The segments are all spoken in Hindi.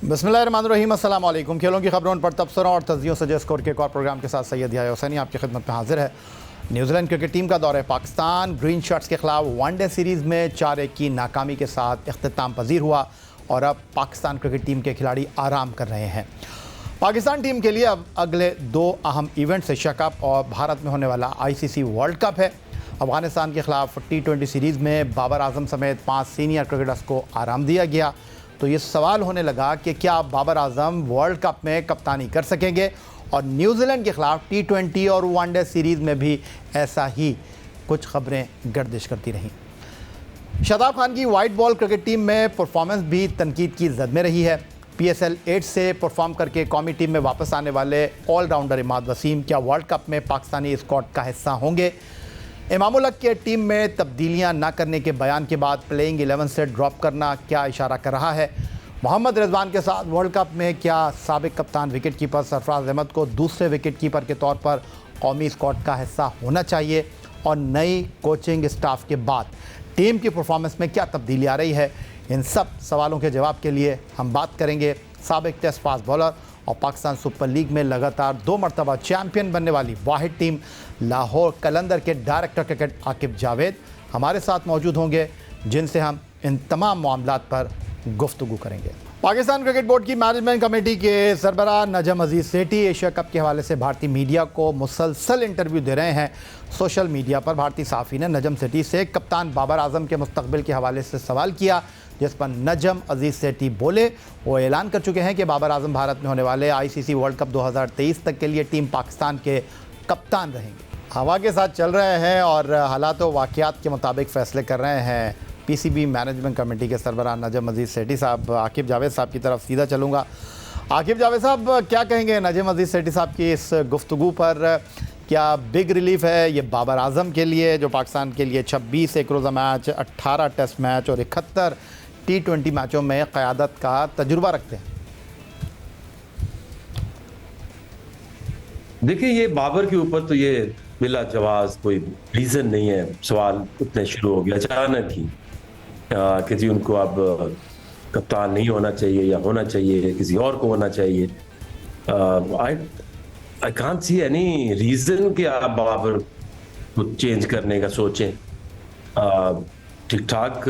बिस्मिल्लाहिर्रहमानिर्रहीम, अस्सलाम वालेकुम। खेलों की खबरों पर तबसरों और तज्जियों से स्कोर के एक और प्रोग्राम के साथ सैयद याह्या हुसैनी आपकी खिदमत में हाजिर है। न्यूजीलैंड क्रिकेट टीम का दौरा पाकिस्तान ग्रीन शर्ट्स के खिलाफ वनडे सीरीज़ में 4-1 की नाकामी के साथ इख्तिताम पजीर हुआ और अब पाकिस्तान क्रिकेट टीम के खिलाड़ी आराम कर रहे हैं। पाकिस्तान टीम के लिए अब अगले 2 अहम इवेंट्स एशिया कप और भारत में होने वाला ICC वर्ल्ड कप है। अफगानिस्तान के खिलाफ T20 सीरीज़ में बाबर आजम समेत 5 सीनियर क्रिकेटर्स को आराम दिया गया, तो ये सवाल होने लगा कि क्या बाबर आजम वर्ल्ड कप में कप्तानी कर सकेंगे। और न्यूजीलैंड के खिलाफ T20 और वनडे सीरीज़ में भी ऐसा ही कुछ खबरें गर्दिश करती रहीं। शादाब खान की वाइट बॉल क्रिकेट टीम में परफॉर्मेंस भी तनकीद की जद में रही है। PSL 8 से परफॉर्म करके कौमी टीम में वापस आने वाले ऑलराउंडर इमाद वसीम क्या वर्ल्ड कप में पाकिस्तानी स्क्वाड का हिस्सा होंगे। इमामुल हक के टीम में तब्दीलियां न करने के बयान के बाद प्लेइंग 11 से ड्रॉप करना क्या इशारा कर रहा है। मोहम्मद रिजवान के साथ वर्ल्ड कप में क्या साबिक कप्तान विकेट कीपर सरफराज अहमद को दूसरे विकेट कीपर के तौर पर कौमी स्क्वाड का हिस्सा होना चाहिए। और नई कोचिंग स्टाफ के बाद टीम की परफॉर्मेंस में क्या तब्दीली आ रही है। इन सब सवालों के जवाब के लिए हम बात करेंगे साबिक टेस्ट फास्ट बॉलर और पाकिस्तान सुपर लीग में लगातार 2 मरतबा चैम्पियन बनने वाली वाहिद टीम लाहौर कलंदर के डायरेक्टर क्रिकेट आकिब जावेद हमारे साथ मौजूद होंगे, जिनसे हम इन तमाम मामलात पर गुफ्तगू करेंगे। पाकिस्तान क्रिकेट बोर्ड की मैनेजमेंट कमेटी के सरबराह नजम अजीज सेठी एशिया कप के हवाले से भारतीय मीडिया को मुसलसल इंटरव्यू दे रहे हैं। सोशल मीडिया पर भारतीय सहाफ़ी ने नजम सेठी से कप्तान बाबर आजम के मुस्तकबिल के हवाले से सवाल किया, जिस पर नजम अजीज सेठी बोले वो ऐलान कर चुके हैं कि बाबर आजम भारत में होने वाले ICC वर्ल्ड कप 2023 तक के लिए टीम पाकिस्तान के कप्तान रहेंगे। हवा के साथ चल रहे हैं और हालात व वाक़यात के मुताबिक फ़ैसले कर रहे हैं PCB मैनेजमेंट कमेटी के सरबराह नजम अजीज सेठी साहब। आकिब जावेद साहब की तरफ सीधा चलूँगा। आकिब जावेद साहब, क्या कहेंगे नजम अजीज सेठी साहब की इस गुफ्तगू पर? क्या बिग रिलीफ है ये बाबर आजम के लिए, जो पाकिस्तान के लिए 26 एक रोज़ा मैच, 18 टेस्ट मैच और 71 T20 मैचों में क़यादत का तजुर्बा रखते हैं? देखिए, ये बाबर के ऊपर तो ये बिला जवाब कोई रीज़न नहीं है। सवाल उतने शुरू हो गया अचानक ही कि जी उनको अब कप्तान नहीं होना चाहिए या होना चाहिए, किसी और को होना चाहिए। I can't see any reason कि आप बाबर को चेंज करने का सोचें। ठीक ठाक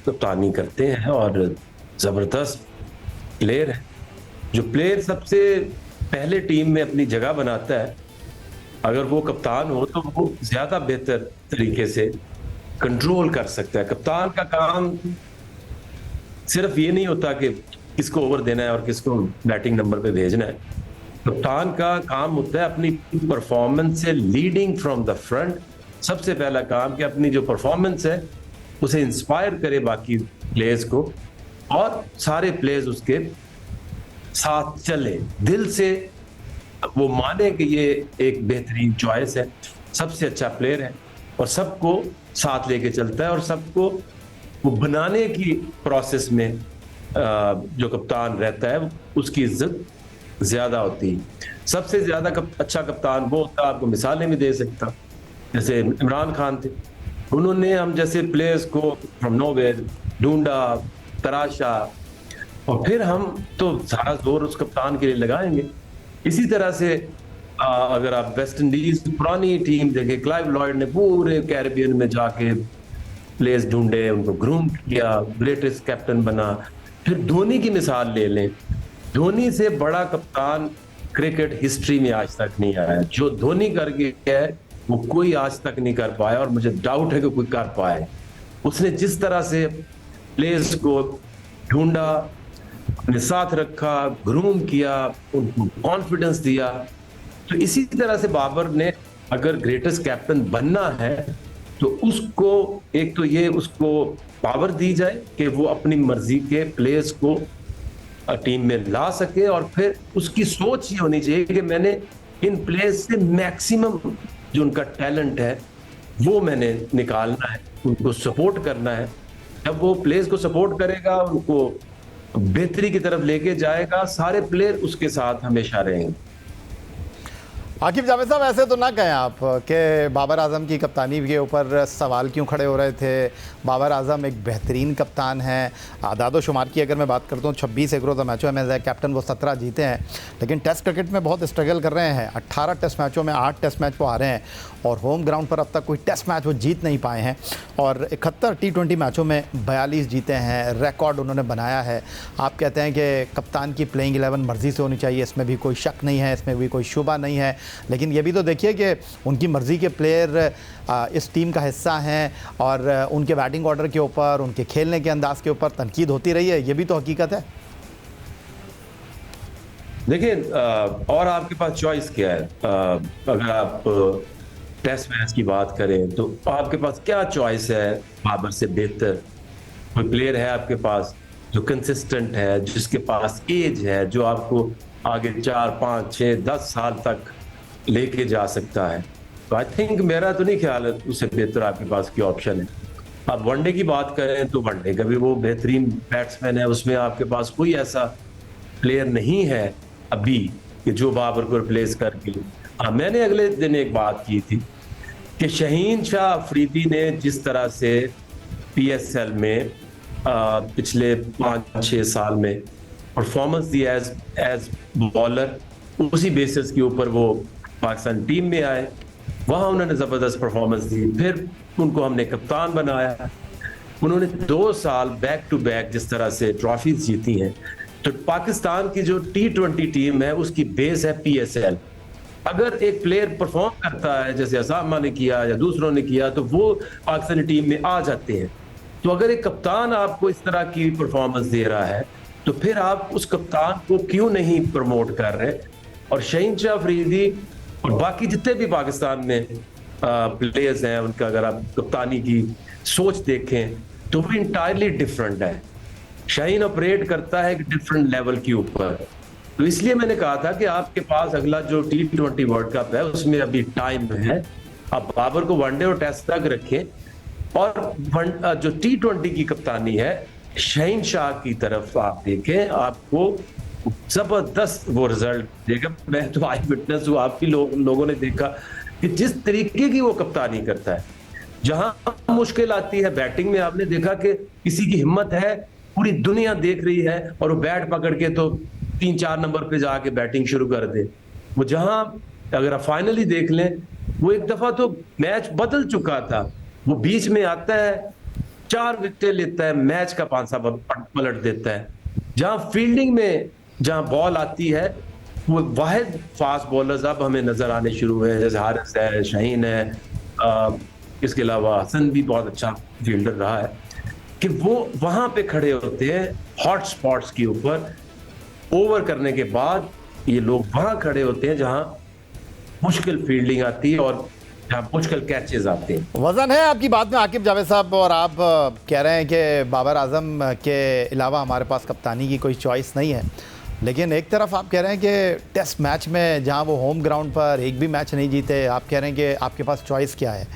कप्तानी करते हैं और ज़बरदस्त प्लेयर है। जो प्लेयर सबसे पहले टीम में अपनी जगह बनाता है, अगर वो कप्तान हो तो वो ज़्यादा बेहतर तरीके से कंट्रोल कर सकता है। कप्तान का काम सिर्फ ये नहीं होता कि किसको ओवर देना है और किसको बैटिंग नंबर पे भेजना है। कप्तान का काम होता है अपनी परफॉर्मेंस से लीडिंग फ्रॉम द फ्रंट। सबसे पहला काम कि अपनी जो परफॉर्मेंस है उसे इंस्पायर करे बाकी प्लेयर्स को और सारे प्लेयर्स उसके साथ चले, दिल से वो माने कि ये एक बेहतरीन चॉइस है, सबसे अच्छा प्लेयर है और सबको साथ लेके चलता है और सबको वो बनाने की प्रोसेस में जो कप्तान रहता है उसकी इज्जत ज्यादा होती है। सबसे ज्यादा अच्छा कप्तान वो होता है, आपको मिसालें भी दे सकता, जैसे इमरान खान थे। उन्होंने हम जैसे प्लेयर्स को फ्रॉम नोवेयर ढूंढा, तराशा और फिर हम तो सारा जोर उस कप्तान के लिए लगाएंगे। इसी तरह से अगर आप वेस्ट इंडीज पुरानी टीम देखें, क्लाइव लॉयड ने पूरे कैरिबियन में जाके प्लेयर्स ढूंढे, उनको ग्रूम किया, ग्रेटेस्ट कैप्टन बना। फिर धोनी की मिसाल ले लें, धोनी से बड़ा कप्तान क्रिकेट हिस्ट्री में आज तक नहीं आया। जो धोनी कर गया है वो कोई आज तक नहीं कर पाया और मुझे डाउट है कि कोई कर पाए। उसने जिस तरह से प्लेयर्स को ढूंढा, अपने साथ रखा, ग्रूम किया, उनको कॉन्फिडेंस दिया, तो इसी तरह से बाबर ने अगर ग्रेटेस्ट कैप्टन बनना है तो उसको एक तो ये उसको पावर दी जाए कि वो अपनी मर्जी के प्लेयर्स को टीम में ला सके और फिर उसकी सोच ये होनी चाहिए कि मैंने इन प्लेयर्स से मैक्सिमम जो उनका टैलेंट है वो मैंने निकालना है, उनको सपोर्ट करना है। जब वो प्लेयर्स को सपोर्ट करेगा, उनको बेहतरी की तरफ लेके जाएगा, सारे प्लेयर उसके साथ हमेशा रहेंगे। आकिब जावेद साहब, ऐसे तो ना कहें आप कि बाबर आजम की कप्तानी के ऊपर सवाल क्यों खड़े हो रहे थे। बाबर आजम एक बेहतरीन कप्तान हैं। आदाद शुमार की अगर मैं बात करता हूँ, 26 एक रोज़ा मैचों में एज ए कैप्टन वो 17 जीते हैं, लेकिन टेस्ट क्रिकेट में बहुत स्ट्रगल कर रहे हैं। 18 टेस्ट मैचों में 8 टेस्ट मैच वो हारे हैं और होम ग्राउंड पर अब तक कोई टेस्ट मैच वो जीत नहीं पाए हैं। और 71 T20 मैचों में 42 जीते हैं, रिकॉर्ड उन्होंने बनाया है। आप कहते हैं कि कप्तान की प्लेइंग 11 मर्ज़ी से होनी चाहिए, इसमें भी कोई शक नहीं है, इसमें भी कोई शुबा नहीं है, लेकिन ये भी तो देखिए कि उनकी मर्ज़ी के प्लेयर इस टीम का हिस्सा हैं और उनके बैटिंग ऑर्डर के ऊपर, उनके खेलने के अंदाज के ऊपर तनकीद होती रही है। ये भी तो हकीकत है। देखिए, और आपके पास चॉइस क्या है? अगर आप टेस्ट मैच की बात करें तो आपके पास क्या चॉइस है? बाबर से बेहतर कोई प्लेयर है आपके पास जो कंसिस्टेंट है, जिसके पास एज है, जो आपको आगे 4, 5, 6, 10 साल तक लेके जा सकता है? तो आई थिंक, मेरा तो नहीं ख्याल है उससे बेहतर आपके पास की ऑप्शन है। अब वनडे की बात करें तो वनडे का भी वो बेहतरीन बैट्समैन है, उसमें आपके पास कोई ऐसा प्लेयर नहीं है अभी कि जो बाबर को रिप्लेस करके। हाँ, मैंने अगले दिन एक बात की थी कि शाहीन शाह अफरीदी ने जिस तरह से PSL में पिछले 5-6 साल में परफॉर्मेंस दिया एज बॉलर, उसी बेसिस के ऊपर वो पाकिस्तान टीम में आए, वहां उन्होंने जबरदस्त परफॉर्मेंस दी, फिर उनको हमने कप्तान बनाया। उन्होंने 2 साल बैक टू बैक जिस तरह से ट्रॉफीज जीती हैं, तो पाकिस्तान की जो T20 टीम है उसकी बेस है PSL। अगर एक प्लेयर परफॉर्म करता है जैसे असामा ने किया या दूसरों ने किया, तो वो पाकिस्तानी टीम में आ जाते हैं। तो अगर एक कप्तान आपको इस तरह की परफॉर्मेंस दे रहा है तो फिर आप उस कप्तान को क्यों नहीं प्रमोट कर रहे? और शाहीन शाह अफरीदी और बाकी जितने भी पाकिस्तान में प्लेयर्स हैं, उनका अगर आप कप्तानी की सोच देखें तो वो इंटायरली डिफरेंट है। शाहीन ऑपरेट करता है एक डिफरेंट लेवल के ऊपर। तो इसलिए मैंने कहा था कि आपके पास अगला जो T20 वर्ल्ड कप है उसमें अभी टाइम है। आप बाबर को वनडे और टेस्ट तक रखें और जो T20 की कप्तानी है शाहीन शाह की तरफ आप देखें, आपको जबरदस्त वो रिजल्ट देगा। मैं तो आई विटनेस हूँ, आपकी लोगों ने देखा कि जिस तरीके की वो कप्तानी करता है, जहां मुश्किल आती है बैटिंग में, आपने देखा कि किसी की हिम्मत है, पूरी दुनिया देख रही है और वो बैट पकड़ के तो 3-4 नंबर पे जाके बैटिंग शुरू कर दे। वो जहां, अगर आप फाइनली देख लें, वो एक दफा तो मैच बदल चुका था, वो बीच में आता है, 4 विकेट लेता है, मैच का पांसा पलट देता है। जहां फील्डिंग में जहां बॉल आती है, वो वाहिद फास्ट बॉलर्स अब हमें नजर आने शुरू हुए हैं, जैसे हारिस है, शाहीन है, इसके अलावा हसन भी बहुत अच्छा फील्डर रहा है, कि वो वहां पे खड़े होते हैं हॉट स्पॉट्स के ऊपर। ओवर करने के बाद ये लोग वहां खड़े होते हैं जहां मुश्किल फील्डिंग आती है और जहां मुश्किल कैचेस आते हैं। वजन है आपकी बात में आकिब जावेद साहब, और आप कह रहे हैं कि बाबर आजम के अलावा हमारे पास कप्तानी की कोई चॉइस नहीं है, लेकिन एक तरफ आप कह रहे हैं कि टेस्ट मैच में जहां वो होम ग्राउंड पर एक भी मैच नहीं जीते, आप कह रहे हैं कि आपके पास चॉइस क्या है?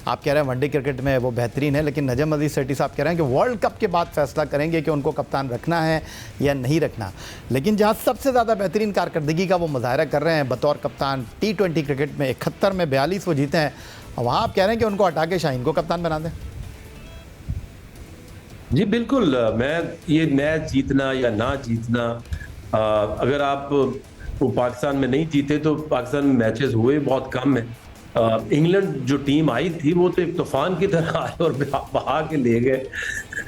आप कह रहे हैं वनडे क्रिकेट में वो बेहतरीन है, लेकिन नजम अजीज सेठी साहब कह रहे हैं कि वर्ल्ड कप के बाद फैसला करेंगे कि उनको कप्तान रखना है या नहीं रखना। लेकिन जहां सबसे ज़्यादा बेहतरीन कारकर्दगी का वो मुजाहरा कर रहे हैं बतौर कप्तान, T20 क्रिकेट में 71 में 42 वो जीते हैं, वहाँ आप कह रहे हैं कि उनको हटा के शाहीन को कप्तान बना दें। जी बिल्कुल, मैं ये मैच जीतना या ना जीतना, अगर आप वो पाकिस्तान में नहीं जीते तो पाकिस्तान में मैचेस हुए बहुत कम है। इंग्लैंड जो टीम आई थी वो तो एक तूफान की तरह आए और बहा के ले गए।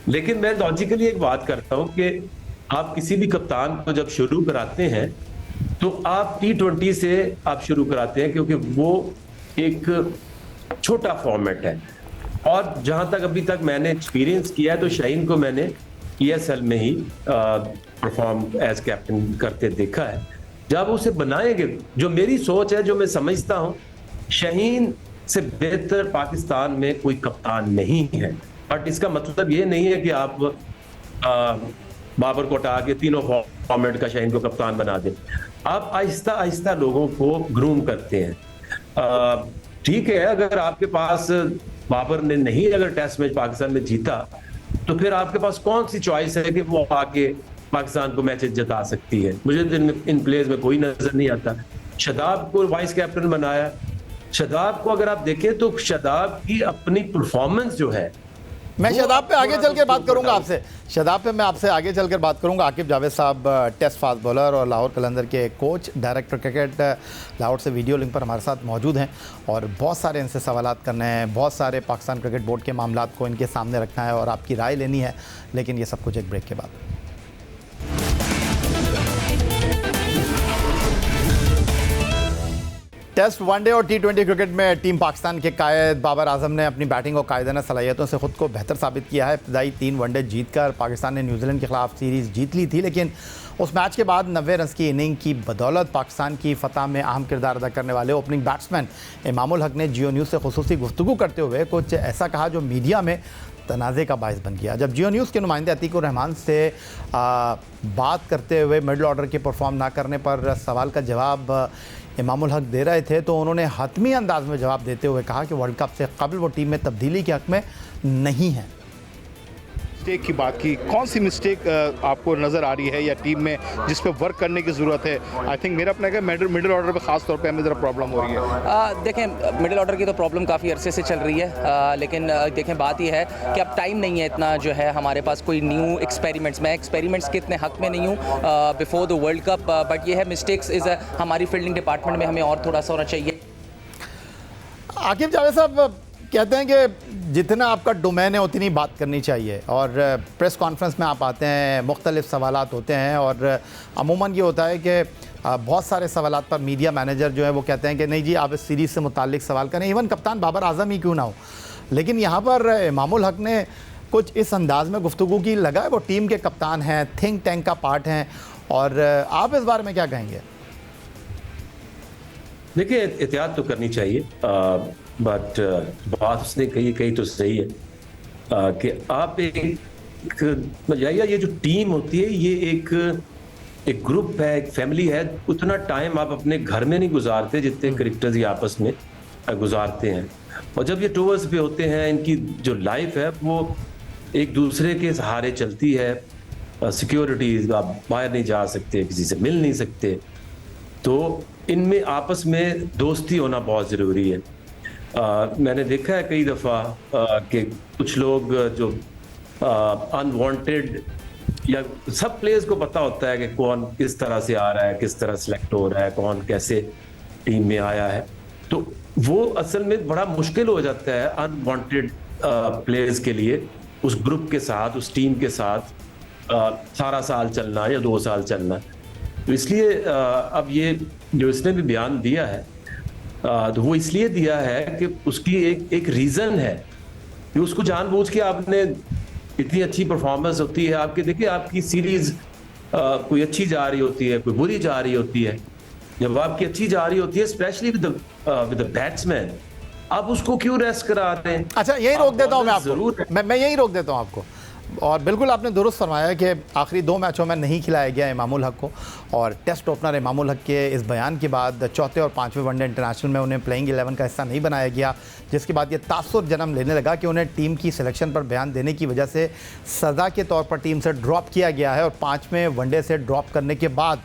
लेकिन मैं लॉजिकली एक बात करता हूँ कि आप किसी भी कप्तान को जब शुरू कराते हैं तो आप T20 से आप शुरू कराते हैं, क्योंकि वो एक छोटा फॉर्मेट है। और जहां तक अभी तक मैंने एक्सपीरियंस किया है तो शाहीन को मैंने PSL में ही परफॉर्म एज कैप्टन करते देखा है। जब उसे बनाएंगे, जो मेरी सोच है, जो मैं समझता हूं, शाहीन से बेहतर पाकिस्तान में कोई कप्तान नहीं है। बट इसका मतलब ये नहीं है कि आप बाबर को हटा के तीनों फॉर्मेट का शाहीन को कप्तान बना दें। आप आहिस्ता आहिस्ता लोगों को ग्रूम करते हैं। ठीक है, अगर आपके पास बाबर ने नहीं अगर टेस्ट मैच पाकिस्तान में जीता तो फिर आपके पास कौन सी चॉइस है कि वो आके पाकिस्तान को मैचेस जिता सकती है? मुझे इन प्लेयर्स में कोई नजर नहीं आता। शादाब को वाइस कैप्टन बनाया। शादाब को अगर आप देखें तो शादाब की अपनी परफॉर्मेंस जो है, मैं शादाब पे आगे थोड़ा चल के बात उसको करूंगा बताओ। आपसे। शादाब पे मैं आपसे आगे चलकर बात करूंगा। आकिब जावेद साहब टेस्ट फास्ट बॉलर और लाहौर कलंदर के कोच, डायरेक्टर क्रिकेट लाहौर से वीडियो लिंक पर हमारे साथ मौजूद हैं और बहुत सारे इनसे सवालात करने हैं, बहुत सारे पाकिस्तान क्रिकेट बोर्ड के मामलात को इनके सामने रखना है और आपकी राय लेनी है। लेकिन ये सब कुछ एक ब्रेक के बाद। टेस्ट, वनडे और टी20 क्रिकेट में टीम पाकिस्तान के कायद बाबर आजम ने अपनी बैटिंग और कायदाना सलाहियतों से ख़ुद को बेहतर साबित किया है। इब्तदाई 3 वनडे जीतकर पाकिस्तान ने न्यूजीलैंड के खिलाफ सीरीज़ जीत ली थी, लेकिन उस मैच के बाद 90 रन की इनिंग की बदौलत पाकिस्तान की फतह में अहम किरदार अदा करने वाले ओपनिंग बैट्समैन इमामुल हक ने जियो न्यूज़ से खुसूसी गुफ्तगू करते हुए कुछ ऐसा कहा जो मीडिया में तनाज़े का बायस बन गया। जब जियो न्यूज़ के नुमाइंदे अतीकुर रहमान से बात करते हुए मिडल ऑर्डर के परफॉर्म ना करने पर सवाल का जवाब इमामुल हक दे रहे थे, तो उन्होंने हतमी अंदाज में जवाब देते हुए कहा कि वर्ल्ड कप से कबल वो टीम में तब्दीली के हक़ में नहीं है। मिस्टेक की बात की, कौन सी मिस्टेक आपको नज़र आ रही है या टीम में जिस पे वर्क करने की ज़रूरत है? आई थिंक मेरा अपना मिडिल ऑर्डर पे खास तौर पे हमें ज़रा प्रॉब्लम हो रही है। देखें, मिडिल ऑर्डर की तो प्रॉब्लम काफ़ी अरसे से चल रही है, लेकिन देखें बात यह है कि अब टाइम नहीं है इतना जो है हमारे पास कोई न्यू एक्सपेरिमेंट्स। मैं एक्सपेरिमेंट्स के इतने हक़ में नहीं हूँ before the world cup, but ये है मिस्टेक्स इज़ हमारी फील्डिंग डिपार्टमेंट में हमें और थोड़ा सा होना चाहिए। आकिब जावेद साहब कहते हैं कि जितना आपका डोमेन है उतनी बात करनी चाहिए, और प्रेस कॉन्फ्रेंस में आप आते हैं, मुख्तलिफ सवालात होते हैं और अमूमन ये होता है कि बहुत सारे सवालात पर मीडिया मैनेजर जो है वो कहते हैं कि नहीं जी आप इस सीरीज़ से मुताल्लिक सवाल करें, इवन कप्तान बाबर आजम ही क्यों ना हो। लेकिन यहाँ पर इमामुल हक ने कुछ इस अंदाज में गुफ्तगू की, लगा है वो टीम के कप्तान हैं, थिंक टैंक का पार्ट हैं, और आप इस बारे में क्या कहेंगे? देखिए, एहतियात तो करनी चाहिए, बट बात उसने कही तो सही है कि आप ये जो टीम होती है ये एक ग्रुप है, एक फैमिली है। उतना टाइम आप अपने घर में नहीं गुजारते जितने क्रिकेटर्स ये आपस में गुजारते हैं, और जब ये टूर्स पे होते हैं इनकी जो लाइफ है वो एक दूसरे के सहारे चलती है। सिक्योरिटीज, आप बाहर नहीं जा सकते, किसी से मिल नहीं सकते, तो इनमें आपस में दोस्ती होना बहुत ज़रूरी है। मैंने देखा है कई दफ़ा कि कुछ लोग जो अनवांटेड, या सब प्लेयर्स को पता होता है कि कौन किस तरह से आ रहा है, किस तरह सेलेक्ट हो रहा है, कौन कैसे टीम में आया है, तो वो असल में बड़ा मुश्किल हो जाता है अनवांटेड प्लेयर्स के लिए उस ग्रुप के साथ, उस टीम के साथ सारा साल चलना या 2 साल चलना। तो इसलिए अब ये जो इसने भी बयान दिया है तो वो इसलिए दिया है कि उसकी एक रीज़न है कि उसको जानबूझ के आपने इतनी अच्छी परफॉर्मेंस होती है आपकी, देखिए आपकी सीरीज कोई अच्छी जा रही होती है, कोई बुरी जा रही होती है। जब आपकी अच्छी जा रही होती है, स्पेशली विद द बैट्समैन, आप उसको क्यों रेस्ट करा रहे हैं? अच्छा, यही रोक देता हूँ मैं आपको, जरूर मैं यही रोक देता हूँ आपको। और बिल्कुल आपने दुरुस्त फरमाया कि आखिरी 2 मैचों में नहीं खिलाया गया इमामुल हक को, और टेस्ट ओपनर इमामुल हक के इस बयान के बाद चौथे और 5वें वनडे इंटरनेशनल में उन्हें प्लेइंग 11 का हिस्सा नहीं बनाया गया, जिसके बाद ये तासुर जन्म लेने लगा कि उन्हें टीम की सिलेक्शन पर बयान देने की वजह से सज़ा के तौर पर टीम से ड्रॉप किया गया है। और 5वें वनडे से ड्रॉप करने के बाद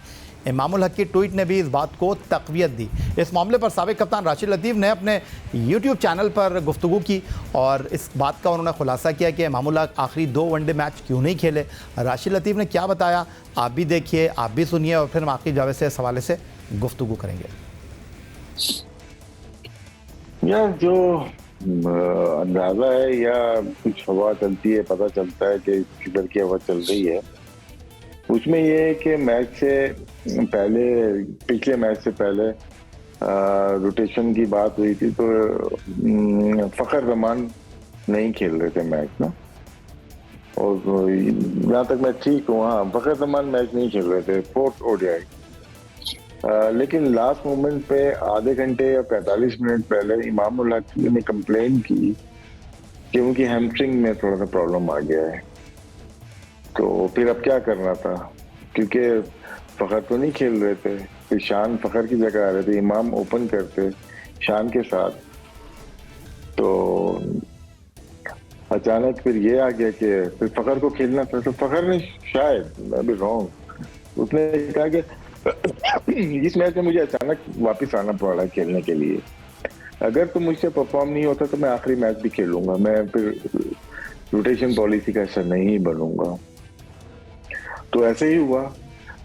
इमामुल हक की ट्वीट ने भी इस बात को तक़वियत दी। इस मामले पर साबिक़ कप्तान राशिद लतीफ़ ने अपने यूट्यूब चैनल पर गुफ्तगू की और इस बात का उन्होंने खुलासा किया कि इमामुल हक आखिरी 2 वनडे मैच क्यों नहीं खेले। राशिद लतीफ़ ने क्या बताया, आप भी देखिए, आप भी सुनिए, और फिर हम आकिब जावेद से इस हवाले से गुफ्तगू करेंगे। यार, जो अंदाज़ा है या कुछ हवा चलती है, पता चलता है कि किधर की हवा चल रही है, उसमें ये है कि मैच से पहले, पिछले मैच से पहले रोटेशन की बात हुई थी, तो फ़खर जमान नहीं खेल रहे थे मैच ना, और जहाँ तक मैं ठीक हूँ, हाँ, फ़खर जमान मैच नहीं खेल रहे थे, 4th ODI। लेकिन लास्ट मोमेंट पे आधे घंटे या 45 मिनट पहले इमामुल हक ने कंप्लेन की कि उनकी हैमस्ट्रिंग में थोड़ा सा प्रॉब्लम आ गया है। तो फिर अब क्या करना था, क्योंकि फ़खर तो नहीं खेल रहे थे, फिर शान फ़खर की जगह आ रहे थे, इमाम ओपन करते शान के साथ। तो अचानक फिर ये आ गया कि फिर फ़खर को खेलना था, तो फ़खर ने शायद, मैं भी रॉन्ग, उसने कहा कि इस मैच में मुझे अचानक वापस आना पड़ा खेलने के लिए। अगर तो मुझसे परफॉर्म नहीं होता तो मैं आखिरी मैच भी खेलूंगा, मैं फिर रोटेशन पॉलिसी का हिस्सा नहीं बनूंगा। तो ऐसे ही हुआ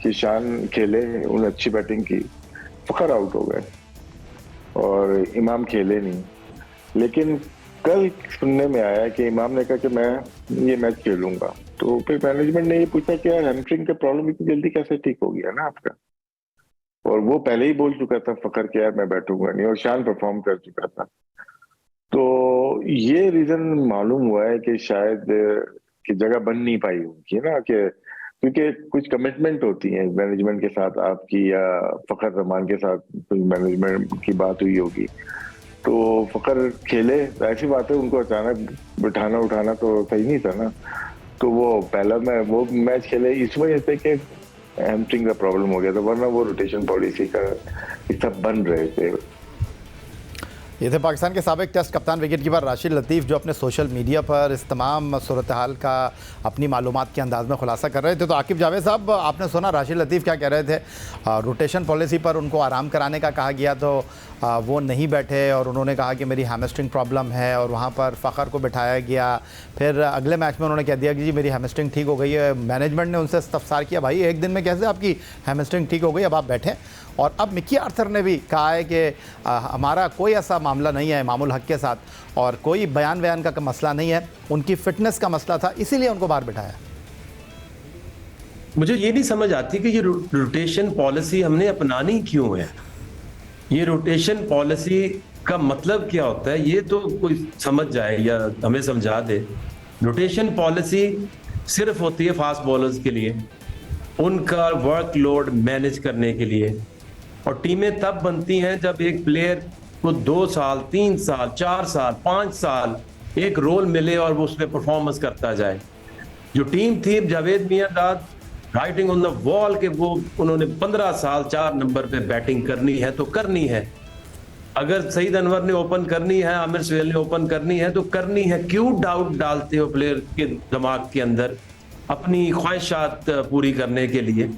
कि शान खेले, उन्हें अच्छी बैटिंग की, फखर आउट हो गए और इमाम खेले नहीं। लेकिन कल सुनने में आया कि इमाम ने कहा कि मैं ये मैच खेलूंगा। तो फिर मैनेजमेंट ने ये पूछा कि यार हैमस्ट्रिंग का प्रॉब्लम इतनी जल्दी कैसे ठीक हो गया ना आपका। और वो पहले ही बोल चुका था फखर के यार मैं बैठूंगा नहीं, और शान परफॉर्म कर चुका था। तो ये रीजन मालूम हुआ है कि शायद कि जगह बन नहीं पाई उनकी ना, कि क्योंकि कुछ कमिटमेंट होती है मैनेजमेंट के साथ आपकी, या फखर रमान के साथ कुछ मैनेजमेंट की बात हुई होगी। तो फखर खेले, ऐसी बात है, उनको अचानक बिठाना उठाना तो सही नहीं था ना। तो वो पहला वो मैच खेले इस वजह से कि हैमस्ट्रिंग का प्रॉब्लम हो गया था, वरना वो रोटेशन पॉलिसी का हिस्सा बन रहे थे। ये थे पाकिस्तान के साबिक टेस्ट कप्तान विकेट कीपर राशिद लतीफ़, जो अपने सोशल मीडिया पर इस तमाम सूरत हाल का अपनी मालूमात के अंदाज़ में खुलासा कर रहे थे। तो आकिब जावेद साहब, आपने सुना राशिद लतीफ़ क्या कह रहे थे? रोटेशन पॉलिसी पर उनको आराम कराने का कहा गया तो वो नहीं बैठे और उन्होंने कहा कि मेरी हैमस्ट्रिंग प्रॉब्लम है, और वहाँ पर फ़खर को बिठाया गया। फिर अगले मैच में उन्होंने कह दिया कि जी मेरी हैमस्ट्रिंग ठीक हो गई है। मैनेजमेंट ने उनसे इस्तफसार किया, भाई एक दिन में कैसे आपकी हैमस्ट्रिंग ठीक हो गई, अब आप बैठें। और अब मिकी आर्थर ने भी कहा है कि हमारा कोई ऐसा मामला नहीं है इमामुल हक के साथ, और कोई बयान का मसला नहीं है, उनकी फ़िटनेस का मसला था, इसीलिए उनको बाहर बिठाया। मुझे ये नहीं समझ आती कि ये रोटेशन पॉलिसी हमने अपनानी क्यों है। ये रोटेशन पॉलिसी का मतलब क्या होता है, ये तो कोई समझ जाए या हमें समझा दे। रोटेशन पॉलिसी सिर्फ होती है फास्ट बॉलर्स के लिए, उनका वर्कलोड मैनेज करने के लिए। और टीमें तब बनती हैं जब एक प्लेयर को 2 साल 3 साल 4 साल 5 साल एक रोल मिले और वो उसमें परफॉर्मेंस करता जाए। जो टीम थी Javed Miandad, writing on the wall के वो उन्होंने 15 साल 4 नंबर पे बैटिंग करनी है तो करनी है। अगर सईद अनवर ने ओपन करनी है, आमिर सुहेल ने ओपन करनी है तो करनी है। क्यों डाउट डालते हो प्लेयर के दिमाग के अंदर अपनी ख्वाहिशात पूरी करने के लिए?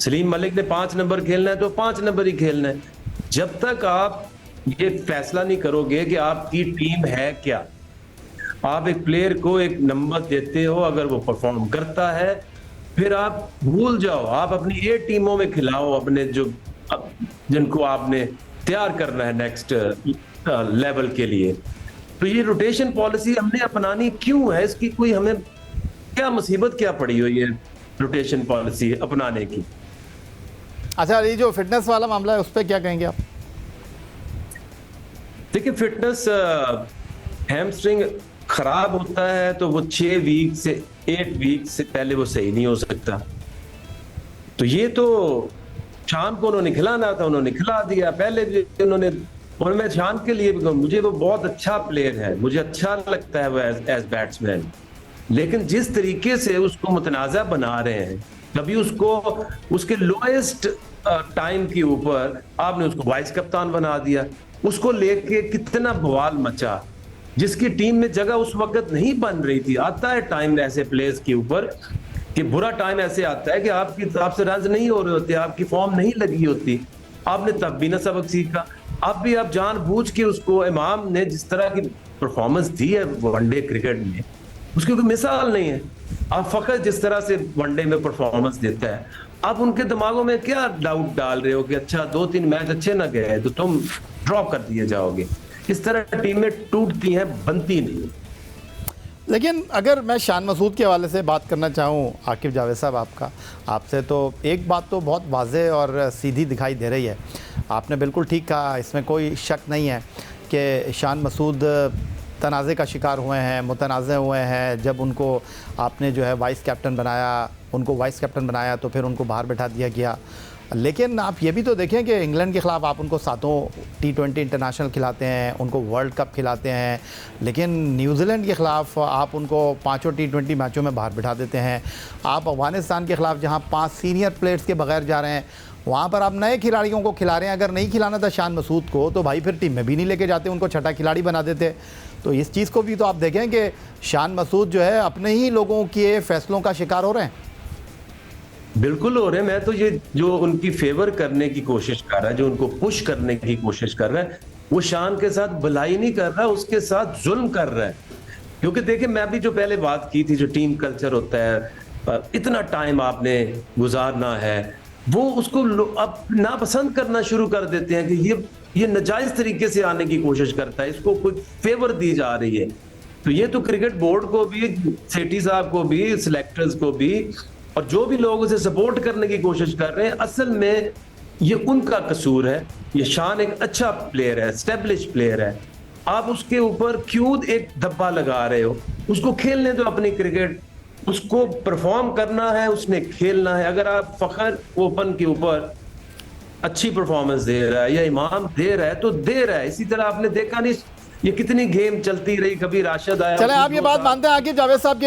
सलीम मलिक ने 5 नंबर खेलना है तो 5 नंबर ही खेलना है। जब तक आप ये फैसला नहीं करोगे कि आपकी टीम है क्या, आप एक प्लेयर को एक नंबर देते हो, अगर वो परफॉर्म करता है फिर आप भूल जाओ, आप अपनी 8 टीमों में खिलाओ अपने जिनको आपने तैयार करना है नेक्स्ट लेवल के लिए। तो ये रोटेशन पॉलिसी हमने अपनानी क्यों है? इसकी कोई हमें क्या मुसीबत क्या पड़ी हो ये रोटेशन पॉलिसी अपनाने की? अच्छा, ये जो फिटनेस वाला मामला है उस पर क्या कहेंगे आप? देखिए, फिटनेस हैमस्ट्रिंग खराब होता है तो वो 6 वीक से 8 वीक से पहले वो सही नहीं हो सकता। तो ये तो शान को उन्होंने खिलाना था, उन्होंने खिला दिया पहले भी उन्होंने। और मैं शान के लिए भी कहूँ, मुझे वो बहुत अच्छा प्लेयर है, मुझे अच्छा लगता है वो एज बैट्समैन, लेकिन जिस तरीके से उसको मुतनाज़ा बना रहे हैं, कभी उसको उसके लोएस्ट टाइम के ऊपर आपने उसको वाइस कप्तान बना दिया, उसको लेके कितना बवाल मचा, जिसकी टीम में जगह उस वक्त नहीं बन रही थी। आता है टाइम ऐसे प्लेयर्स के ऊपर कि बुरा टाइम ऐसे आता है कि आपसे रन नहीं हो रहे होते, आपकी फॉर्म नहीं लगी होती, आपने तब भी ना सबक सीखा। अब भी आप जानबूझ के उसको, इमाम ने जिस तरह की परफॉर्मेंस दी है वनडे क्रिकेट में, उसकी कोई मिसाल नहीं है। अब फखर जिस तरह से वनडे में परफॉर्मेंस देता है, अब उनके दिमागों में क्या डाउट डाल रहे हो कि अच्छा 2-3 मैच अच्छे ना गए तो तुम ड्रॉप कर दिए जाओगे। इस तरह टीमें टूटती हैं, बनती नहीं। लेकिन अगर मैं शान मसूद के हवाले से बात करना चाहूँ आकिब जावेद साहब आपसे, तो एक बात तो बहुत वाज़ेह और सीधी दिखाई दे रही है। आपने बिल्कुल ठीक कहा, इसमें कोई शक नहीं है कि शान मसूद तनाज़े का शिकार हुए हैं, मुतनाज़े हुए हैं। जब उनको आपने जो है वाइस कैप्टन बनाया तो फिर उनको बाहर बैठा दिया गया। लेकिन आप ये भी तो देखें कि इंग्लैंड के ख़िलाफ़ आप उनको 7 T20 इंटरनेशनल खिलाते हैं, उनको वर्ल्ड कप खिलाते हैं, लेकिन न्यूजीलैंड के ख़िलाफ़ आप उनको 5 T20 मैचों में बाहर बिठा देते हैं। आप अफ़गानिस्तान के ख़िलाफ़ जहां 5 सीनियर प्लेयर्स के बगैर जा रहे हैं, वहाँ पर आप नए खिलाड़ियों को खिला रहे हैं। अगर नहीं खिलाना था शान मसूद को तो भाई फिर टीम में भी नहीं लेके जाते, उनको छठा खिलाड़ी बना देते। तो इस चीज़ को भी तो आप देखें कि शान मसूद जो है अपने ही लोगों के फ़ैसलों का शिकार हो रहे हैं। बिल्कुल हो रहे हैं। मैं तो ये जो उनकी फेवर करने की कोशिश कर रहा है, जो उनको पुश करने की कोशिश कर रहा है, वो शान के साथ भलाई नहीं कर रहा, उसके साथ जुल्म कर रहा है। क्योंकि देखिए, मैं भी जो पहले बात की थी, जो टीम कल्चर होता है, इतना टाइम आपने गुजारना है, वो उसको अब नापसंद करना शुरू कर देते हैं कि ये नाजायज तरीके से आने की कोशिश करता है, इसको कोई फेवर दी जा रही है। तो ये तो क्रिकेट बोर्ड को भी, सेठी साहब को भी, सिलेक्टर्स को भी, और जो भी लोग उसे सपोर्ट करने की कोशिश कर रहे हैं, असल में ये उनका कसूर है। ये शान एक अच्छा प्लेयर है, एस्टेब्लिश प्लेयर है, आप उसके ऊपर क्यों एक धब्बा लगा रहे हो? उसको खेलने दो अपनी क्रिकेट, उसको परफॉर्म करना है, उसने खेलना है। अगर आप फखर ओपन के ऊपर अच्छी परफॉर्मेंस दे रहा है या इमाम दे रहा है तो दे रहा है। इसी तरह आपने देखा नहीं ये कितनी गेम चलती रही, कभी राशिद आया। चले, आप ये बात मानते हैं आकिब जावेद साहब के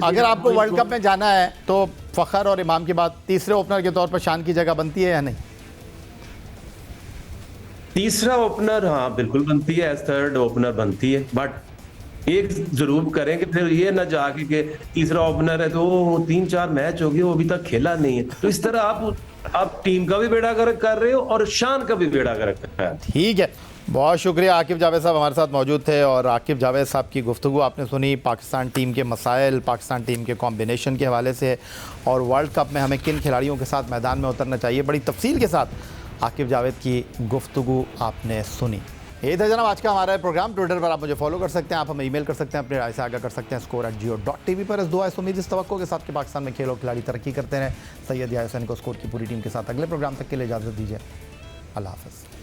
अगर आपको वर्ल्ड कप में जाना है तो फखर और इमाम के बाद तीसरे ओपनर के तौर पर शान की जगह बनती है या नहीं? तीसरा ओपनर, हाँ बिल्कुल बनती है, एज थर्ड ओपनर बनती है, बट एक जरूर करें कि फिर ये ना जाके कि तीसरा ओपनर है तो 3-4 मैच हो गए वो अभी तक खेला नहीं है। तो इस तरह आप टीम का भी बेड़ा गर्क कर रहे हो और शान का भी बेड़ा गर्क कर रहे हो। ठीक है, बहुत शुक्रिया। आकिब जावेद साहब हमारे साथ मौजूद थे और आकिब जावेद साहब की गुफ्तगू आपने सुनी पाकिस्तान टीम के मसाइल, पाकिस्तान टीम के कॉम्बिनेशन के हवाले से और वर्ल्ड कप में हमें किन खिलाड़ियों के साथ मैदान में उतरना चाहिए, बड़ी तफसील के साथ आकिब जावेद की गुफ्तगू आपने सुनी। ये था जनाब आज का हमारा प्रोग्राम। ट्विटर पर आप मुझे फॉलो कर सकते हैं, आप हमें ईमेल कर सकते हैं, अपनी राय से आगाह कर सकते हैं score@geo.tv पर। इस दुआ इस उम्मीद इस तवक्को के साथ कि पाकिस्तान में खेल और खिलाड़ी तरक्की करते रहें। सैयद याहिया हुसैन को स्कोर की पूरी टीम के साथ अगले प्रोग्राम तक के लिए इजाज़त दीजिए। अल्लाह हाफ़िज़।